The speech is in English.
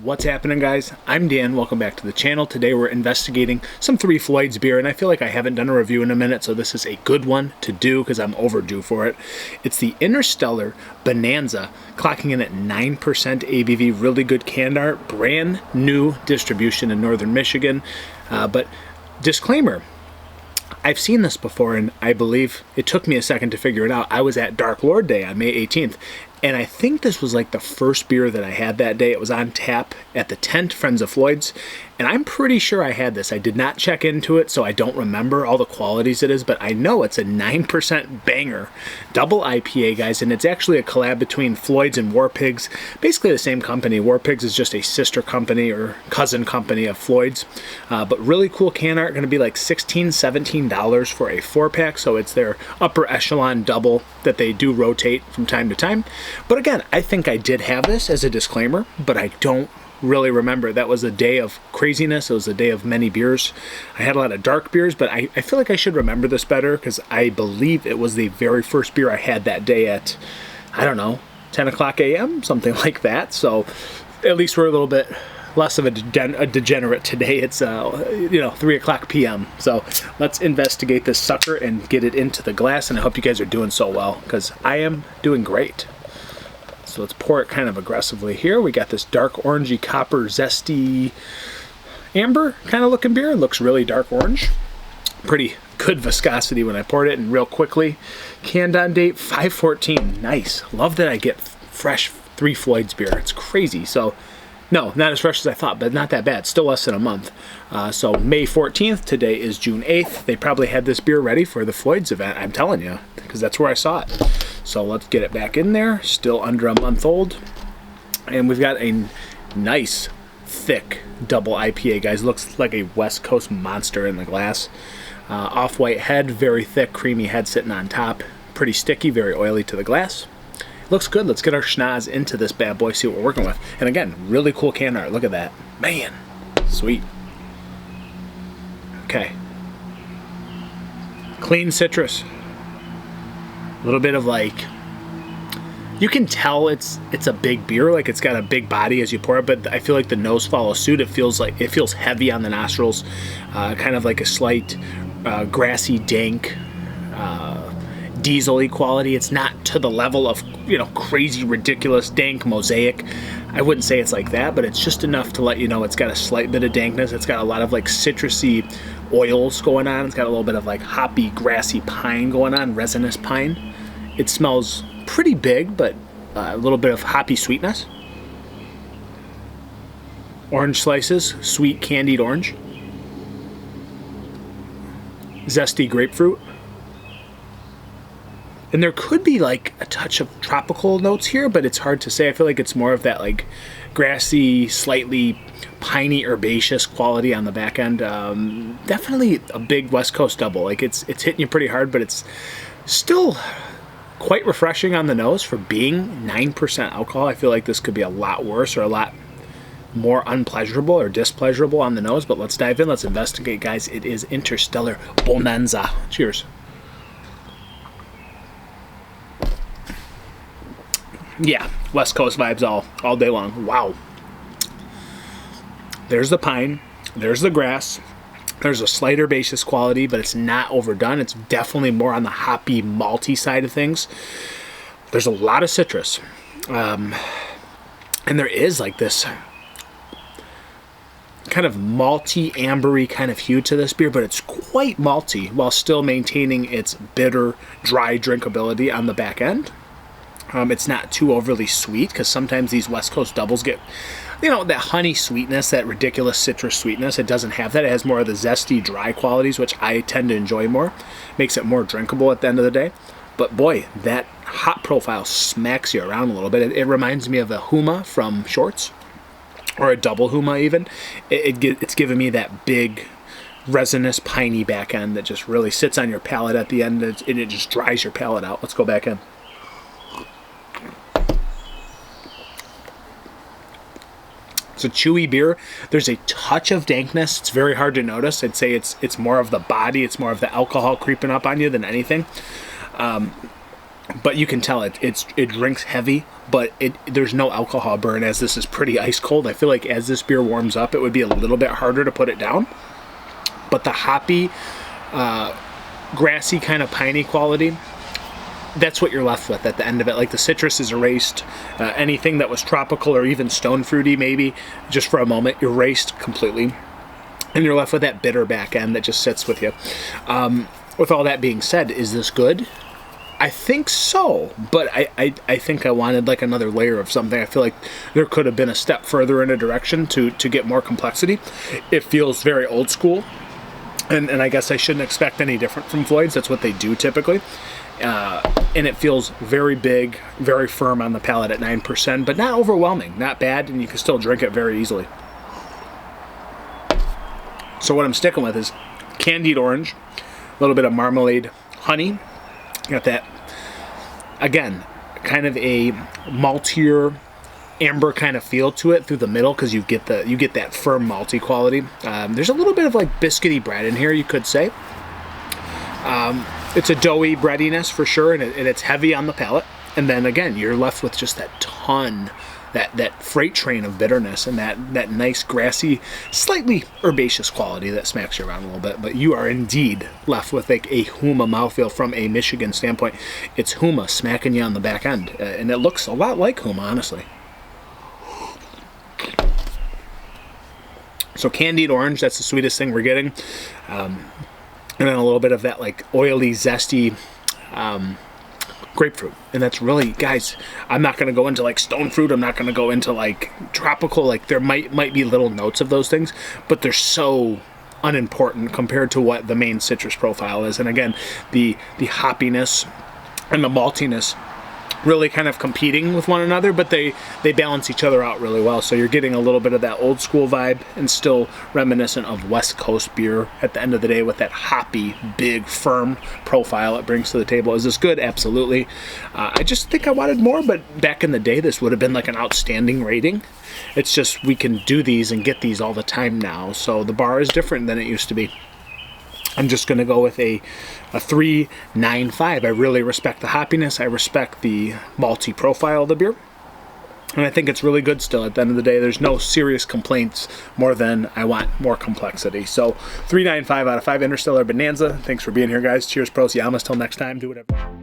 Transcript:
What's happening, guys? I'm Dan. Welcome back to the channel. Today we're investigating some Three Floyds beer, and I feel like I haven't done a review in a minute, so this is a good one to do because I'm overdue for it. It's the Interstellar Bonanza, clocking in at 9% ABV. Really good can art. Brand new distribution in northern Michigan. But disclaimer, I've seen this before, and I believe it took me a second to figure it out. I was at Dark Lord Day on May 18th, and I think this was like the first beer that I had that day. It was on tap at the tent, Friends of Floyd's, and I'm pretty sure I had this. I did not check into it, so I don't remember all the qualities it is, but I know it's a 9% banger. Double IPA, guys, and it's actually a collab between Floyd's and Warpigs. Basically the same company. Warpigs is just a sister company or cousin company of Floyd's, but really cool can art. Going to be like $16, $17 for a 4-pack, so it's their upper echelon double that they do rotate from time to time. But again, I think I did have this as a disclaimer, but I don't really remember. That was a day of craziness. It was a day of many beers. I had a lot of dark beers, but I feel like I should remember this better because I believe it was the very first beer I had that day at, I don't know, 10 o'clock a.m., something like that. So at least we're a little bit less of a degenerate today. It's 3 o'clock p.m. So let's investigate this sucker and get it into the glass, and I hope you guys are doing so well because I am doing great. So let's pour it kind of aggressively here. We got this dark orangey copper zesty amber kind of looking beer. It looks really dark orange. Pretty good viscosity when I poured it, and real quickly, canned on date 5/14. Nice. Love that I get fresh Three Floyds beer. It's crazy. So no, not as fresh as I thought, but not that bad. Still less than a month. So May 14th, today is June 8th. They probably had this beer ready for the Floyd's event, I'm telling you, because that's where I saw it. So let's get it back in there. Still under a month old. And we've got a nice, thick double IPA, guys. Looks like a West Coast monster in the glass. Off-white head, very thick, creamy head sitting on top. Pretty sticky, very oily to the glass. Looks good. Let's get our schnoz into this bad boy, see what we're working with. And again, really cool can art. Look at that. Man, sweet. Okay. Clean citrus. A little bit of like, you can tell it's a big beer, like it's got a big body as you pour it, but I feel like the nose follows suit. It feels heavy on the nostrils, kind of like a slight grassy, dank, diesel-y quality. It's not to the level of, crazy, ridiculous, dank mosaic. I wouldn't say it's like that, but it's just enough to let you know it's got a slight bit of dankness. It's got a lot of like citrusy oils going on. It's got a little bit of like hoppy, grassy pine going on, resinous pine. It smells pretty big, but a little bit of hoppy sweetness. Orange slices, sweet candied orange. Zesty grapefruit. And there could be like a touch of tropical notes here, but it's hard to say. I feel like it's more of that like grassy, slightly piney, herbaceous quality on the back end. Definitely a big West Coast double. Like it's hitting you pretty hard, but it's still quite refreshing on the nose for being 9% alcohol. I feel like this could be a lot worse or a lot more unpleasurable or displeasurable on the nose, but let's dive in. Let's investigate, guys. It is Interstellar Bonanza. Cheers. Yeah, West Coast vibes all day long. Wow. There's the pine. There's the grass. There's a slight herbaceous quality, but it's not overdone. It's definitely more on the hoppy, malty side of things. There's a lot of citrus. And there is like this kind of malty, ambery kind of hue to this beer, but it's quite malty while still maintaining its bitter, dry drinkability on the back end. It's not too overly sweet because sometimes these West Coast doubles get, that honey sweetness, that ridiculous citrus sweetness. It doesn't have that. It has more of the zesty, dry qualities, which I tend to enjoy more. Makes it more drinkable at the end of the day. But boy, that hop profile smacks you around a little bit. It reminds me of a Huma from Shorts, or a double Huma even. It's giving me that big, resinous, piney back end that just really sits on your palate at the end, and it just dries your palate out. Let's go back in. It's a chewy beer. There's a touch of dankness. It's very hard to notice. I'd say it's more of the body. It's more of the alcohol creeping up on you than anything. but you can tell it drinks heavy, but there's no alcohol burn, as this is pretty ice cold. I feel like as this beer warms up, it would be a little bit harder to put it down. But the hoppy, grassy kind of piney quality, that's what you're left with at the end of it. Like the citrus is erased. Anything that was tropical or even stone fruity maybe, just for a moment, erased completely. And you're left with that bitter back end that just sits with you. With all that being said, is this good? I think so, but I think I wanted like another layer of something. I feel like there could have been a step further in a direction to get more complexity. It feels very old school, and I guess I shouldn't expect any different from Floyd's. That's what they do typically. And it feels very big, very firm on the palate at 9%, but not overwhelming, not bad, and you can still drink it very easily. So what I'm sticking with is candied orange, a little bit of marmalade, honey. Got that, again, kind of a maltier, amber kind of feel to it through the middle, because you get that firm malty quality. There's a little bit of like biscuity bread in here, you could say. It's a doughy breadiness for sure, and it's heavy on the palate. And then again, you're left with just that ton, that freight train of bitterness, and that nice grassy, slightly herbaceous quality that smacks you around a little bit. But you are indeed left with like a Huma mouthfeel from a Michigan standpoint. It's Huma smacking you on the back end, and it looks a lot like Huma, honestly. So candied orange, that's the sweetest thing we're getting. And then a little bit of that like oily, zesty grapefruit. And that's really, guys, I'm not going to go into like stone fruit. I'm not going to go into like tropical. Like there might be little notes of those things, but they're so unimportant compared to what the main citrus profile is. And again, the hoppiness and the maltiness really kind of competing with one another, but they balance each other out really well. So you're getting a little bit of that old school vibe and still reminiscent of West Coast beer at the end of the day, with that hoppy, big, firm profile it brings to the table. Is this good? Absolutely. I just think I wanted more, but back in the day, this would have been like an outstanding rating. It's just we can do these and get these all the time now, so the bar is different than it used to be. I'm just going to go with a 3.95. I really respect the hoppiness. I respect the malty profile of the beer. And I think it's really good still. At the end of the day, there's no serious complaints more than I want more complexity. So 3.95 out of 5 Interstellar Bonanza. Thanks for being here, guys. Cheers, pros, yamas. Till next time, do whatever.